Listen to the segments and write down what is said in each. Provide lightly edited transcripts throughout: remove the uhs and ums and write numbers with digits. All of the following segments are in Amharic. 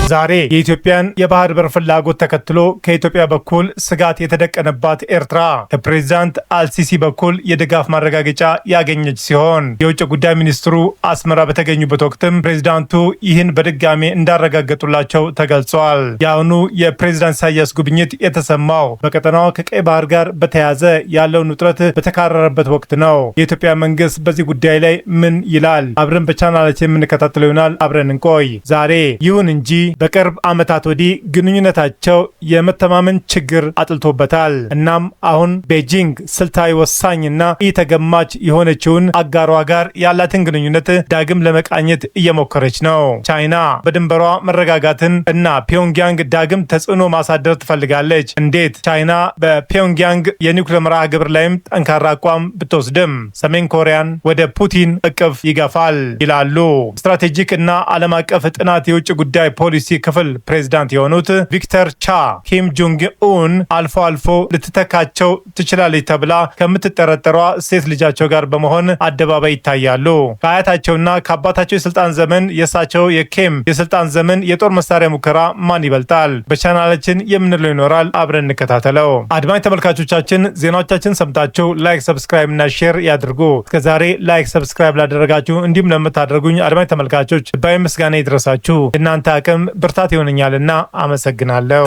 ዛሬ የኢትዮጵያን የባህር በር ፍላጎት ተከትሎ ከኢትዮጵያ በኩል ስጋት የተደቀነባት ኤርትራ ከፕሬዝዳንት አልሲሲ በኩል የድጋፍ ማረጋገጫ ያገኘች ሲሆን የውጭ ጉዳይ ሚኒስትሩ አስመራ በተገኙበት ወቅትም ፕሬዝዳንቱ ይህን በድጋሜ እንዳረጋገጡላቸው ተገልጿል። የአሁኑ የፕሬዝዳንት ኢሳያስ ጉብኝት የተሰማው በቀጠናው ከቀይ ባህር ጋር በተያያዘ ያለውን ውጥረት በተካረረበት ወቅት ነው። የኢትዮጵያ መንግስት በዚህ ጉዳይ ላይ ምን ይላል? አብረን በቻናላችን የምንከታተለው ይሆናል። አብረን እንቆይ። ዛሬ ይሁን እንጂ በቅርብ ዓመታት ወዲህ ግንኙነታቸው የመተማመን ችግር አጥልቶበታል። እናም አሁን ቤጂንግ ስልታዊ ወሳኝና ኢተገማች የሆነችውን አጋሯ ጋር ያላትን ግንኙነት ዳግም ለመቃኘት እየሞከረች ነው። ቻይና በድንበሯ መረጋጋትን እና ፒዮንግያንግ ዳግም ተጽዕኖ ማሳደር ትፈልጋለች። እንዴት? ቻይና በፒዮንግያንግ የኒውክሌር መርሃ ግብር ላይም ጠንካራ አቋም ብትወስድም ሰሜን ኮሪያን ወደ ፑቲን እቅፍ ይገፋል ይላሉ ስትራቴጂክ እና ዓለም አቀፍ ጥናት የውጭ ጉዳይ ፖሊሲ ክፍል ፕሬዝዳንት የሆኑት ቪክተር ቻ። ኪም ጆንግ ኡን አልፎ አልፎ ልትተካቸው ትችላለች ተብላ ከምትጠረጠሯ ሴት ልጃቸው ጋር በመሆን አደባባይ ይታያሉ። ከአያታቸውና ከአባታቸው የስልጣን ዘመን የእሳቸው የኪም የስልጣን ዘመን የጦር መሳሪያ ሙከራ ማን ይበልጣል? በቻናላችን የምንለው ይኖራል። አብረን እንከታተለው። አድማጭ ተመልካቾቻችን ዜናዎቻችን ሰምታችሁ ላይክ፣ ሰብስክራይብ እና ሼር ያድርጉ። እስከዛሬ ላይክ፣ ሰብስክራይብ ላደረጋችሁ እንዲሁም ለምታደርጉኝ አድማጭ ተመልካቾች ልባዊ ምስጋና ይድረሳችሁ። እናንተ አቅም ብርታት ይሆነኛልና አመሰግናለሁ።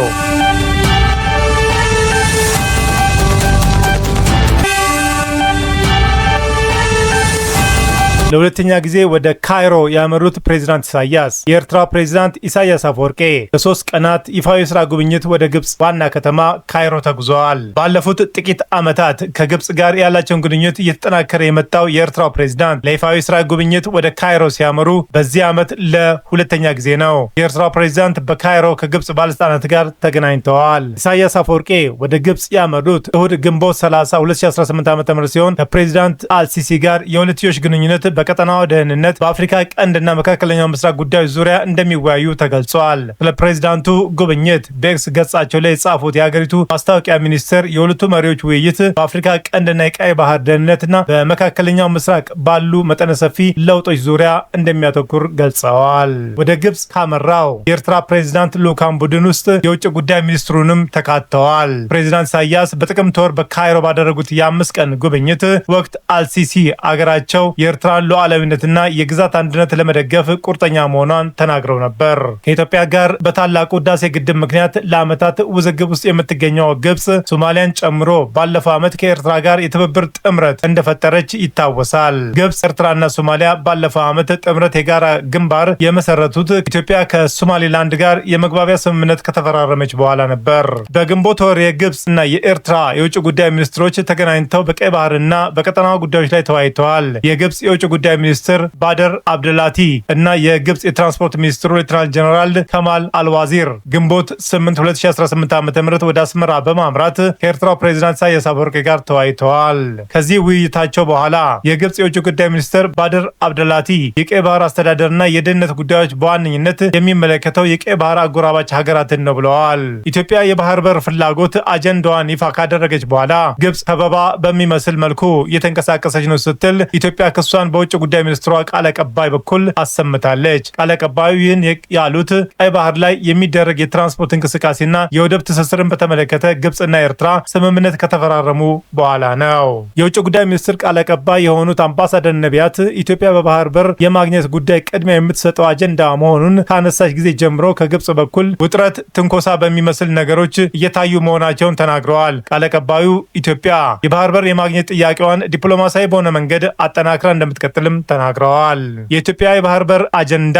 ለሁለተኛ ጊዜ ወደ ካይሮ ያመሩት ፕሬዝዳንት ኢሳያስ የኤርትራ ፕሬዝዳንት ኢሳያስ አፈወርቄ ለሶስት ቀናት ይፋዊ ስራ ጉብኝት ወደ ግብጽ ዋና ከተማ ካይሮ ተጉዘዋል። ባለፉት ጥቂት ዓመታት ከግብጽ ጋር ያላቸውን ግንኙነት እየተጠናከረ የመጣው የኤርትራው ፕሬዝዳንት ለይፋዊ ስራ ጉብኝት ወደ ካይሮ ሲያመሩ በዚህ ዓመት ለሁለተኛ ጊዜ ነው። የኤርትራው ፕሬዝዳንት በካይሮ ከግብጽ ባለስልጣናት ጋር ተገናኝተዋል። ኢሳያስ አፈወርቄ ወደ ግብጽ ያመሩት እሁድ ግንቦት 30 2018 ዓ.ም ሲሆን ከፕሬዝዳንት አልሲሲ ጋር የሁለትዮሽ ግንኙነት በቀጠናው ደህንነት፣ በአፍሪካ ቀንድና መካከለኛው ምስራቅ ጉዳዮች ዙሪያ እንደሚወያዩ ተገልጿል። ስለ ፕሬዝዳንቱ ጉብኝት በኤክስ ገጻቸው ላይ የጻፉት የሀገሪቱ ማስታወቂያ ሚኒስትር የሁለቱ መሪዎች ውይይት በአፍሪካ ቀንድና የቀይ ባህር ደህንነትና በመካከለኛው ምስራቅ ባሉ መጠነ ሰፊ ለውጦች ዙሪያ እንደሚያተኩር ገልጸዋል። ወደ ግብጽ ካመራው የኤርትራ ፕሬዝዳንት ልዑካን ቡድን ውስጥ የውጭ ጉዳይ ሚኒስትሩንም ተካተዋል። ፕሬዝዳንት ኢሳያስ በጥቅምት ወር በካይሮ ባደረጉት የ5 ቀን ጉብኝት ወቅት አልሲሲ አገራቸው የኤርትራን ሉዓላዊነትና የግዛት አንድነት ለመደገፍ ቁርጠኛ መሆኗን ተናግረው ነበር። ከኢትዮጵያ ጋር በታላቁ ህዳሴ ግድብ ምክንያት ለዓመታት ውዝግብ ውስጥ የምትገኘው ግብጽ ሶማሊያን ጨምሮ ባለፈው ዓመት ከኤርትራ ጋር የትብብር ጥምረት እንደፈጠረች ይታወሳል። ግብጽ፣ ኤርትራና ሶማሊያ ባለፈው ዓመት ጥምረት የጋራ ግንባር የመሰረቱት ኢትዮጵያ ከሶማሊላንድ ጋር የመግባቢያ ስምምነት ከተፈራረመች በኋላ ነበር። በግንቦት ወር የግብጽና የኤርትራ የውጭ ጉዳይ ሚኒስትሮች ተገናኝተው በቀይ ባህርና በቀጠናው ጉዳዮች ላይ ተወያይተዋል። የግብጽ የውጭ ጉዳይ ሚኒስትር ባደር አብደላቲ እና የግብጽ የትራንስፖርት ሚኒስትሩ ሌተናል ጀነራል ከማል አልዋዚር ግንቦት 8 2018 ዓ.ም ወደ አስመራ በማምራት ከኤርትራው ፕሬዝዳንት ኢሳያስ አፈወርቂ ጋር ተወያይተዋል። ከዚህ ውይይታቸው በኋላ የግብጽ የውጭ ጉዳይ ሚኒስትር ባደር አብደላቲ የቀይ ባህር አስተዳደርና የደህንነት ጉዳዮች በዋነኝነት የሚመለከተው የቀይ ባህር አጎራባች ሀገራትን ነው ብለዋል። ኢትዮጵያ የባህር በር ፍላጎት አጀንዳዋን ይፋ ካደረገች በኋላ ግብጽ ከበባ በሚመስል መልኩ እየተንቀሳቀሰች ነው ስትል ኢትዮጵያ ክሷን በውጭ ጉዳይ ሚኒስትሯ ቃል አቀባይ በኩል አሰምታለች። ቃል አቀባዩ ይህን ያሉት ቀይ ባህር ላይ የሚደረግ የትራንስፖርት እንቅስቃሴና የወደብ ትስስርን በተመለከተ ግብጽና ኤርትራ ስምምነት ከተፈራረሙ በኋላ ነው። የውጭ ጉዳይ ሚኒስትር ቃል አቀባይ የሆኑት አምባሳደር ነቢያት ኢትዮጵያ በባህር በር የማግኘት ጉዳይ ቅድሚያ የምትሰጠው አጀንዳ መሆኑን ካነሳች ጊዜ ጀምሮ ከግብጽ በኩል ውጥረት፣ ትንኮሳ በሚመስል ነገሮች እየታዩ መሆናቸውን ተናግረዋል። ቃል አቀባዩ ኢትዮጵያ የባህር በር የማግኘት ጥያቄዋን ዲፕሎማሲያዊ በሆነ መንገድ አጠናክራ እንደምትቀጥልም ተናግረዋል። የኢትዮጵያ የባህር በር አጀንዳ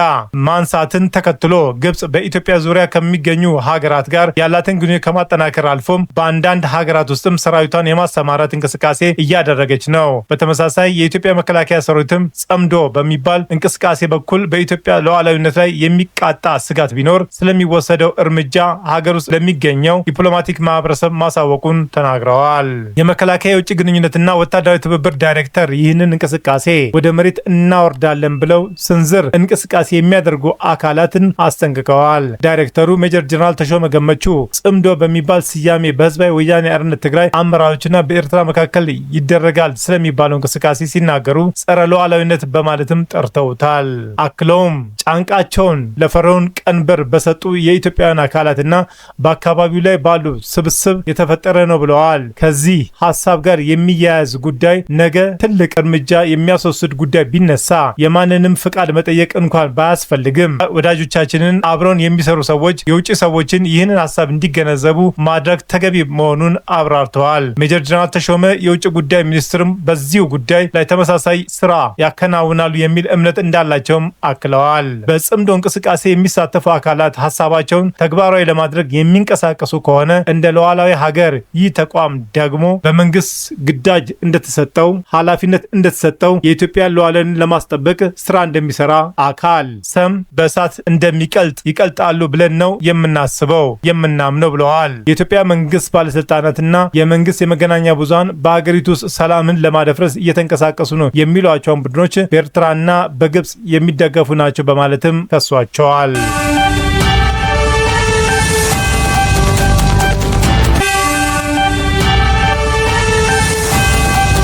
ማንሳትን ተከትሎ ግብጽ በኢትዮጵያ ዙሪያ ከሚገኙ ሀገራት ጋር ያላትን ግንኙነት ከማጠናከር አልፎም በአንዳንድ ሀገራት ውስጥም ሰራዊቷን የማሰማራት እንቅስቃሴ እያደረገች ነው። በተመሳሳይ የኢትዮጵያ መከላከያ ሰራዊትም ጸምዶ በሚባል እንቅስቃሴ በኩል በኢትዮጵያ ሉዓላዊነት ላይ የሚቃጣ ስጋት ቢኖር ስለሚወሰደው እርምጃ ሀገር ውስጥ ለሚገኘው ዲፕሎማቲክ ማህበረሰብ ማሳወቁን ተናግረዋል። የመከላከያ የውጭ ግንኙነትና ወታደራዊ ትብብር ዳይሬክተር ይህንን እንቅስቃሴ ወደ መሬት እናወርዳለን ብለው ስንዝር እንቅስቃሴ የሚያደርጉ አካላትን አስጠንቅቀዋል። ዳይሬክተሩ ሜጀር ጀነራል ተሾመ ገመቹ ጽምዶ በሚባል ስያሜ በህዝባዊ ወያኔ ሓርነት ትግራይ አመራሮችና በኤርትራ መካከል ይደረጋል ስለሚባለው እንቅስቃሴ ሲናገሩ ጸረ ሉዓላዊነት በማለትም ጠርተውታል። አክለውም ጫንቃቸውን ለፈርዖን ቀንበር በሰጡ የኢትዮጵያውያን አካላትና በአካባቢው ላይ ባሉ ስብስብ የተፈጠረ ነው ብለዋል። ከዚህ ሀሳብ ጋር የሚያያዝ ጉዳይ ነገ ትልቅ እርምጃ የሚያስወስድ ጉዳይ ቢነሳ የማንንም ፍቃድ መጠየቅ እንኳን ባያስፈልግም ወዳጆቻችንን አብረውን የሚሰሩ ሰዎች የውጭ ሰዎችን ይህንን ሀሳብ እንዲገነዘቡ ማድረግ ተገቢ መሆኑን አብራርተዋል። ሜጀር ጀነራል ተሾመ የውጭ ጉዳይ ሚኒስትርም በዚሁ ጉዳይ ላይ ተመሳሳይ ስራ ያከናውናሉ የሚል እምነት እንዳላቸውም አክለዋል። በጽምዶ እንቅስቃሴ የሚሳተፉ አካላት ሀሳባቸውን ተግባራዊ ለማድረግ የሚንቀሳቀሱ ከሆነ እንደ ሉዓላዊ ሀገር ይህ ተቋም ደግሞ በመንግስት ግዳጅ እንደተሰጠው ኃላፊነት እንደተሰጠው የኢትዮጵያን ሉዓላዊነትን ለማስጠበቅ ስራ እንደሚሰራ አካል ሰም በእሳት እንደሚቀልጥ ይቀልጣሉ ብለን ነው የምናስበው የምናምነው ብለዋል። የኢትዮጵያ መንግስት ባለስልጣናትና የመንግስት የመገናኛ ብዙሃን በሀገሪቱ ውስጥ ሰላምን ለማደፍረስ እየተንቀሳቀሱ ነው የሚሏቸውን ቡድኖች በኤርትራና በግብጽ የሚደገፉ ናቸው በማለትም ከሷቸዋል።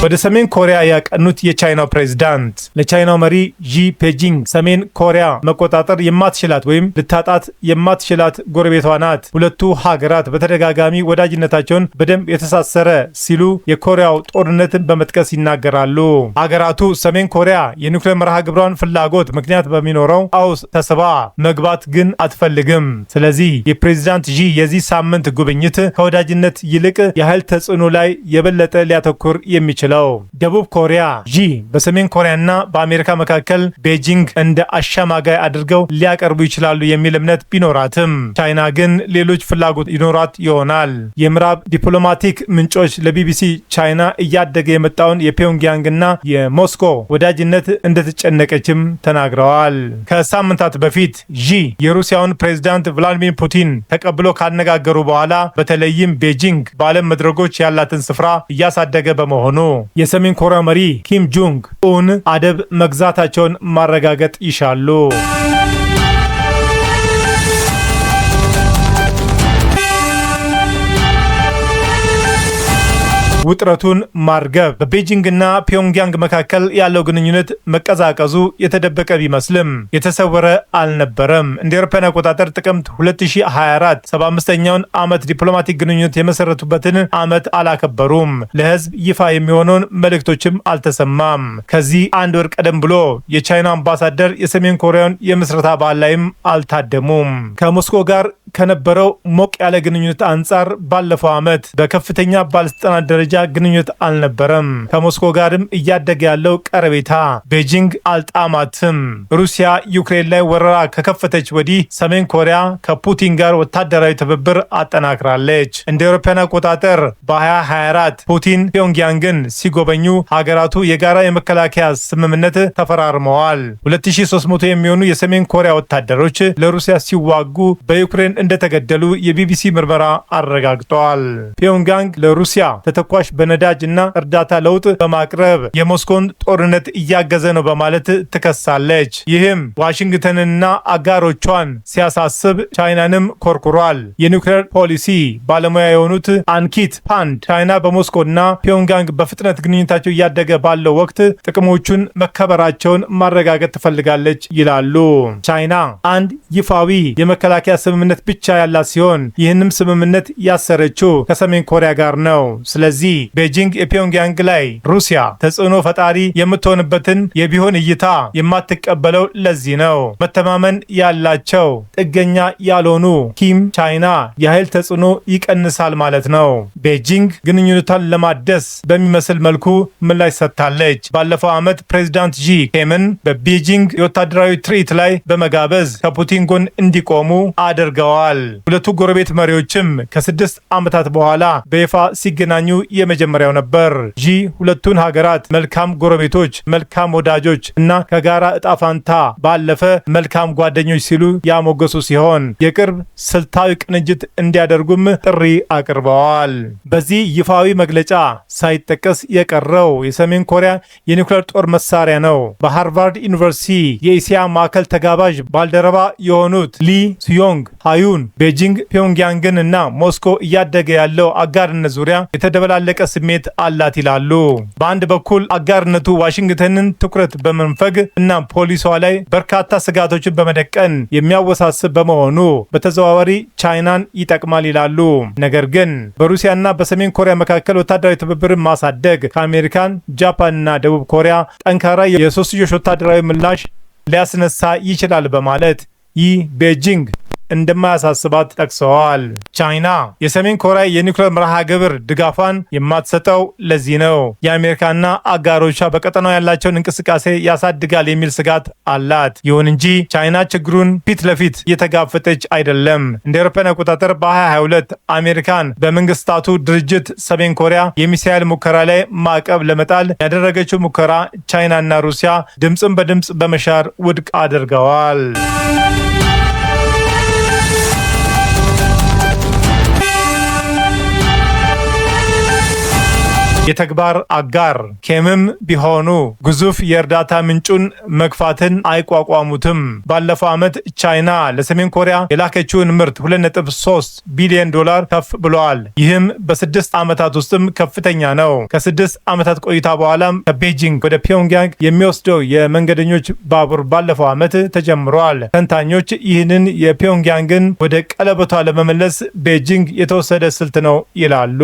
ወደ ሰሜን ኮሪያ ያቀኑት የቻይናው ፕሬዝዳንት ለቻይናው መሪ ዢ ፔጂንግ ሰሜን ኮሪያ መቆጣጠር የማትችላት ወይም ልታጣት የማትችላት ጎረቤቷ ናት፣ ሁለቱ ሀገራት በተደጋጋሚ ወዳጅነታቸውን በደንብ የተሳሰረ ሲሉ የኮሪያው ጦርነትን በመጥቀስ ይናገራሉ። ሀገራቱ ሰሜን ኮሪያ የኒውክሌር መርሃ ግብሯን ፍላጎት ምክንያት በሚኖረው ቀውስ ተስባ መግባት ግን አትፈልግም። ስለዚህ የፕሬዝዳንት ዢ የዚህ ሳምንት ጉብኝት ከወዳጅነት ይልቅ የኃይል ተጽዕኖ ላይ የበለጠ ሊያተኩር የሚችለው ደቡብ ኮሪያ ዢ በሰሜን ኮሪያና በአሜሪካ መካከል ቤጂንግ እንደ አሸማጋይ አድርገው ሊያቀርቡ ይችላሉ የሚል እምነት ቢኖራትም ቻይና ግን ሌሎች ፍላጎት ይኖራት ይሆናል። የምዕራብ ዲፕሎማቲክ ምንጮች ለቢቢሲ ቻይና እያደገ የመጣውን የፒዮንግያንግና የሞስኮ ወዳጅነት እንደተጨነቀችም ተናግረዋል። ከሳምንታት በፊት ዢ የሩሲያውን ፕሬዝዳንት ቭላዲሚር ፑቲን ተቀብሎ ካነጋገሩ በኋላ በተለይም ቤጂንግ በዓለም መድረኮች ያላትን ስፍራ እያሳደገ በመሆኑ የሰሜን ኮሪያ መሪ ኪም ጆንግ ኡን አደብ መግዛታቸውን ማረጋገጥ ይሻሉ። ውጥረቱን ማርገብ በቤጂንግና ፒዮንግያንግ መካከል ያለው ግንኙነት መቀዛቀዙ የተደበቀ ቢመስልም የተሰወረ አልነበረም። እንደ አውሮፓውያን አቆጣጠር ጥቅምት 2024 75ኛውን ዓመት ዲፕሎማቲክ ግንኙነት የመሰረቱበትን ዓመት አላከበሩም። ለህዝብ ይፋ የሚሆነውን መልእክቶችም አልተሰማም። ከዚህ አንድ ወር ቀደም ብሎ የቻይና አምባሳደር የሰሜን ኮሪያን የምስረታ በዓል ላይም አልታደሙም። ከሞስኮ ጋር ከነበረው ሞቅ ያለ ግንኙነት አንጻር ባለፈው ዓመት በከፍተኛ ባለስልጣናት ደረጃ ግንኙነት አልነበረም። ከሞስኮ ጋርም እያደገ ያለው ቀረቤታ ቤጂንግ አልጣማትም። ሩሲያ ዩክሬን ላይ ወረራ ከከፈተች ወዲህ ሰሜን ኮሪያ ከፑቲን ጋር ወታደራዊ ትብብር አጠናክራለች። እንደ አውሮፓውያን አቆጣጠር በ2024 ፑቲን ፒዮንግያንግን ሲጎበኙ ሀገራቱ የጋራ የመከላከያ ስምምነት ተፈራርመዋል። 2300 የሚሆኑ የሰሜን ኮሪያ ወታደሮች ለሩሲያ ሲዋጉ በዩክሬን እንደተገደሉ የቢቢሲ ምርመራ አረጋግጧል። ፒዮንግያንግ ለሩሲያ ተተኳሽ በነዳጅ እና እርዳታ ለውጥ በማቅረብ የሞስኮን ጦርነት እያገዘ ነው በማለት ትከሳለች። ይህም ዋሽንግተንና አጋሮቿን ሲያሳስብ ቻይናንም ኮርኩሯል። የኒውክሌር ፖሊሲ ባለሙያ የሆኑት አንኪት ፓንድ ቻይና በሞስኮና ፒዮንግያንግ በፍጥነት ግንኙነታቸው እያደገ ባለው ወቅት ጥቅሞቹን መከበራቸውን ማረጋገጥ ትፈልጋለች ይላሉ። ቻይና አንድ ይፋዊ የመከላከያ ስምምነት ብቻ ያላት ሲሆን ይህንም ስምምነት ያሰረችው ከሰሜን ኮሪያ ጋር ነው። ስለዚህ ቤጂንግ የፒዮንግያንግ ላይ ሩሲያ ተጽዕኖ ፈጣሪ የምትሆንበትን የቢሆን እይታ የማትቀበለው ለዚህ ነው። መተማመን ያላቸው ጥገኛ ያልሆኑ ኪም ቻይና የኃይል ተጽዕኖ ይቀንሳል ማለት ነው። ቤጂንግ ግንኙነቷን ለማደስ በሚመስል መልኩ ምላሽ ሰጥታለች። ባለፈው ዓመት ፕሬዚዳንት ዢ ኬምን በቤጂንግ የወታደራዊ ትርኢት ላይ በመጋበዝ ከፑቲን ጎን እንዲቆሙ አድርገዋል። ሁለቱ ጎረቤት መሪዎችም ከ6 ዓመታት በኋላ በይፋ ሲገናኙ የመጀመሪያው ነበር። ዢ ሁለቱን ሀገራት መልካም ጎረቤቶች፣ መልካም ወዳጆች እና ከጋራ እጣ ፋንታ ባለፈ መልካም ጓደኞች ሲሉ ያሞገሱ ሲሆን የቅርብ ስልታዊ ቅንጅት እንዲያደርጉም ጥሪ አቅርበዋል። በዚህ ይፋዊ መግለጫ ሳይጠቀስ የቀረው የሰሜን ኮሪያ የኒውክሌር ጦር መሳሪያ ነው። በሃርቫርድ ዩኒቨርሲቲ የእስያ ማዕከል ተጋባዥ ባልደረባ የሆኑት ሊ ሱዮንግ ሃዩን ቤጂንግ ፒዮንግያንግን እና ሞስኮ እያደገ ያለው አጋርነት ዙሪያ የተደበላለቀ ስሜት አላት ይላሉ። በአንድ በኩል አጋርነቱ ዋሽንግተንን ትኩረት በመንፈግ እና ፖሊሷ ላይ በርካታ ስጋቶችን በመደቀን የሚያወሳስብ በመሆኑ በተዘዋዋሪ ቻይናን ይጠቅማል ይላሉ። ነገር ግን በሩሲያና በሰሜን ኮሪያ መካከል ወታደራዊ ትብብርን ማሳደግ ከአሜሪካን፣ ጃፓንና ደቡብ ኮሪያ ጠንካራ የሶስትዮሽ ወታደራዊ ምላሽ ሊያስነሳ ይችላል በማለት ይህ ቤጂንግ እንደማያሳስባት ጠቅሰዋል። ቻይና የሰሜን ኮሪያ የኒውክሌር መርሃ ግብር ድጋፏን የማትሰጠው ለዚህ ነው። የአሜሪካና አጋሮቿ በቀጠናው ያላቸውን እንቅስቃሴ ያሳድጋል የሚል ስጋት አላት። ይሁን እንጂ ቻይና ችግሩን ፊት ለፊት እየተጋፈጠች አይደለም። እንደ አውሮፓውያን አቆጣጠር በ2022 አሜሪካን በመንግስታቱ ድርጅት ሰሜን ኮሪያ የሚሳኤል ሙከራ ላይ ማዕቀብ ለመጣል ያደረገችው ሙከራ ቻይናና ሩሲያ ድምፅን በድምፅ በመሻር ውድቅ አድርገዋል። የተግባር አጋር ኬምም ቢሆኑ ግዙፍ የእርዳታ ምንጩን መግፋትን አይቋቋሙትም። ባለፈው ዓመት ቻይና ለሰሜን ኮሪያ የላከችውን ምርት 2.3 ቢሊዮን ዶላር ከፍ ብለዋል። ይህም በ6 ዓመታት ውስጥም ከፍተኛ ነው። ከ6 ዓመታት ቆይታ በኋላም ከቤጂንግ ወደ ፒዮንግያንግ የሚወስደው የመንገደኞች ባቡር ባለፈው ዓመት ተጀምሯል። ተንታኞች ይህንን የፒዮንግያንግን ወደ ቀለበቷ ለመመለስ ቤጂንግ የተወሰደ ስልት ነው ይላሉ።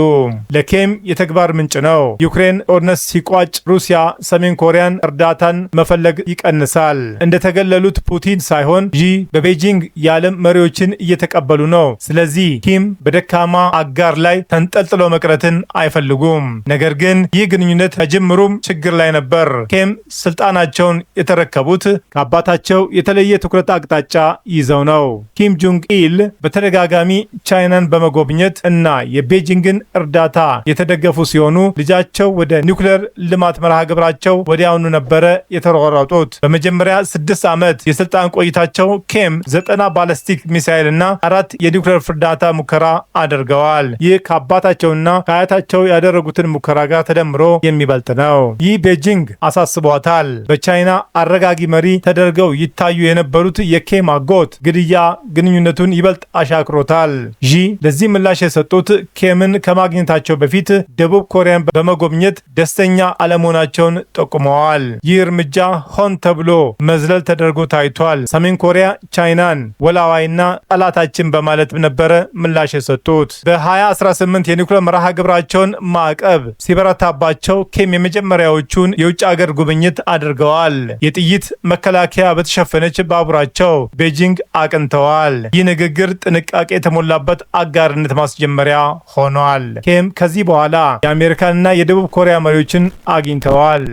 ለኬም የተግባር ምንጭ ነው። ዩክሬን ጦርነት ሲቋጭ ሩሲያ ሰሜን ኮሪያን እርዳታን መፈለግ ይቀንሳል። እንደተገለሉት ፑቲን ሳይሆን ዢ በቤጂንግ የዓለም መሪዎችን እየተቀበሉ ነው። ስለዚህ ኪም በደካማ አጋር ላይ ተንጠልጥሎ መቅረትን አይፈልጉም። ነገር ግን ይህ ግንኙነት ከጅምሩም ችግር ላይ ነበር። ኪም ስልጣናቸውን የተረከቡት ከአባታቸው የተለየ ትኩረት አቅጣጫ ይዘው ነው። ኪም ጆንግ ኢል በተደጋጋሚ ቻይናን በመጎብኘት እና የቤጂንግን እርዳታ የተደገፉ ሲሆኑ ልጃቸው ወደ ኒውክሌር ልማት መርሃ ግብራቸው ወዲያውኑ ነበረ የተሯሯጡት። በመጀመሪያ 6 ዓመት የስልጣን ቆይታቸው ኬም 90 ባለስቲክ ሚሳይል እና 4 የኒውክሌር ፍንዳታ ሙከራ አድርገዋል። ይህ ከአባታቸውና ከአያታቸው ያደረጉትን ሙከራ ጋር ተደምሮ የሚበልጥ ነው። ይህ ቤጂንግ አሳስቧታል። በቻይና አረጋጊ መሪ ተደርገው ይታዩ የነበሩት የኬም አጎት ግድያ ግንኙነቱን ይበልጥ አሻክሮታል። ዢ ለዚህ ምላሽ የሰጡት ኬምን ከማግኘታቸው በፊት ደቡብ ኮሪያን በመጎብኘት ደስተኛ አለመሆናቸውን ጠቁመዋል። ይህ እርምጃ ሆን ተብሎ መዝለል ተደርጎ ታይቷል። ሰሜን ኮሪያ ቻይናን ወላዋይና ጠላታችን በማለት ነበረ ምላሽ የሰጡት። በ2018 የኒውክሌር መርሃ ግብራቸውን ማዕቀብ ሲበረታባቸው ኬም የመጀመሪያዎቹን የውጭ ሀገር ጉብኝት አድርገዋል። የጥይት መከላከያ በተሸፈነች ባቡራቸው ቤጂንግ አቅንተዋል። ይህ ንግግር ጥንቃቄ የተሞላበት አጋርነት ማስጀመሪያ ሆኗል። ኬም ከዚህ በኋላ የአሜሪካንና የደቡብ ኮሪያ መሪዎችን አግኝተዋል።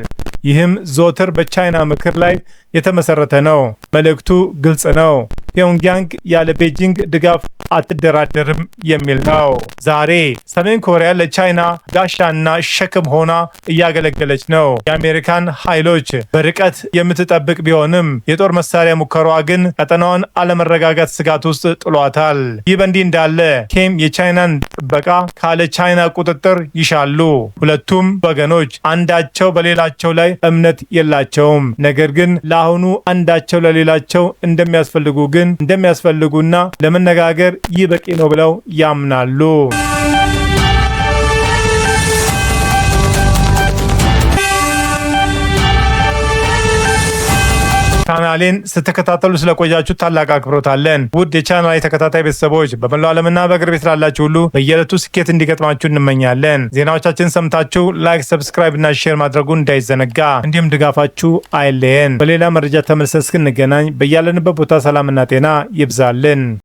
ይህም ዘወትር በቻይና ምክር ላይ የተመሰረተ ነው። መልእክቱ ግልጽ ነው። ፒዮንግያንግ ያለ ቤጂንግ ድጋፍ አትደራደርም የሚል ነው። ዛሬ ሰሜን ኮሪያ ለቻይና ጋሻና ሸክም ሆና እያገለገለች ነው። የአሜሪካን ኃይሎች በርቀት የምትጠብቅ ቢሆንም የጦር መሳሪያ ሙከሯ ግን ቀጠናውን አለመረጋጋት ስጋት ውስጥ ጥሏታል። ይህ በእንዲህ እንዳለ ኬም የቻይናን ጥበቃ ካለ ቻይና ቁጥጥር ይሻሉ። ሁለቱም ወገኖች አንዳቸው በሌላቸው ላይ እምነት የላቸውም። ነገር ግን ለአሁኑ አንዳቸው ለሌላቸው እንደሚያስፈልጉና ለመነጋገር ይህ በቂ ነው ብለው ያምናሉ። ቻናሌን ስትከታተሉ ስለቆያችሁ ታላቅ አክብሮት አለን። ውድ የቻናሌ ተከታታይ ቤተሰቦች በመላው ዓለምና በእግር ቤት ላላችሁ ሁሉ በየዕለቱ ስኬት እንዲገጥማችሁ እንመኛለን። ዜናዎቻችን ሰምታችሁ ላይክ፣ ሰብስክራይብ እና ሼር ማድረጉን እንዳይዘነጋ፣ እንዲሁም ድጋፋችሁ አይለየን። በሌላ መረጃ ተመልሰን እስክንገናኝ በያለንበት ቦታ ሰላምና ጤና ይብዛልን።